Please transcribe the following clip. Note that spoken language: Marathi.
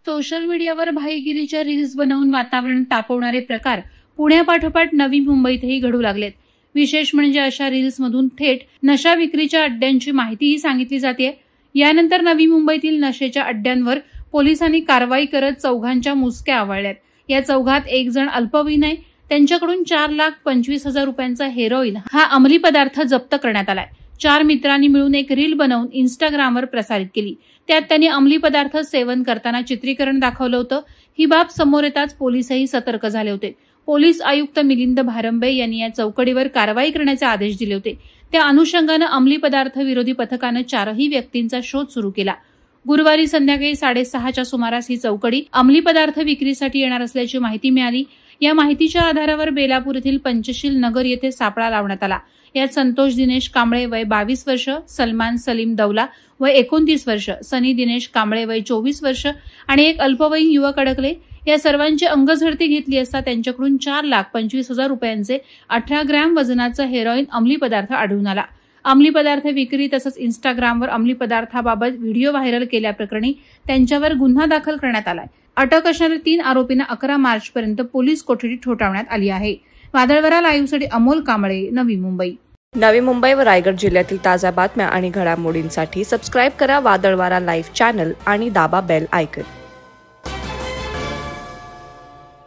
सोशल मीडियावर भाईगिरीच्या रील्स बनवून वातावरण तापवणारे प्रकार पुण्यापाठोपाठ नवी मुंबईतही घडू लागलेत। विशेष म्हणजे अशा रील्समधून थेट नशा विक्रीच्या अड्ड्यांची माहितीही सांगितली जाते। यानंतर नवी मुंबईतील नशेच्या अड्ड्यांवर पोलिसांनी कारवाई करत चौघांच्या मुसक्या आवळल्यात। या चौघात एक जण अल्पवयीन आहे। त्यांच्याकडून 4,25,000 रुपयांचा हेरोईन हा अंमली पदार्थ जप्त करण्यात आलाय। 4 मित्रांनी मिळून एक रील बनवून इंस्टाग्रामवर प्रसारित केली। त्यात त्यांनी अंमली पदार्थ सेवन करताना चित्रीकरण दाखवलं होतं। ही बाब समोर येताच पोलीसही सतर्क झाले होते। पोलीस आयुक्त मिलिंद भारंबे यांनी या चौकडीवर कारवाई करण्याचे आदेश दिले होते। त्या अनुषंगानं अंमली पदार्थ विरोधी पथकानं 4ही व्यक्तींचा शोध सुरू केला। गुरुवारी संध्याकाळी 6:30च्या सुमारास ही चौकडी अंमली पदार्थ विक्रीसाठी येणार असल्याची माहिती मिळाली। या माहितीच्या आधारावर बेलापूर येथील पंचशील नगर येथे सापळा लावण्यात आला। यात संतोष दिनेश कांबळे वय 22 वर्ष, सलमान सलीम दौला वय 29 वर्ष, सनी दिनेश कांबळे वय 24 वर्ष आणि एक अल्पवयीन युवक अडकले। या सर्वांची अंगझडती घेतली असता त्यांच्याकडून 4,25,000 रुपयांचे 18 ग्रॅम वजनाचा हेरोईन अंमली पदार्थ आढळून आला। अंमली पदार्थ विक्री तसंच इंस्टाग्रामवर अंमली पदार्थाबाबत व्हिडिओ व्हायरल केल्याप्रकरणी त्यांच्यावर गुन्हा दाखल करण्यात आलाय। अटक असणाऱ्या 3 आरोपींना 11 मार्चपर्यंत पोलीस कोठडी ठोठावण्यात आली आहे। वादळवारा लाईव्हसाठी अमोल कांबळे, नवी मुंबई। नवी मुंबई व रायगड जिल्ह्यातील ताज्या बातम्या आणि घडामोडींसाठी सबस्क्राईब करा वादळवारा लाईव्ह चॅनल आणि दाबा बेल आयकॉन।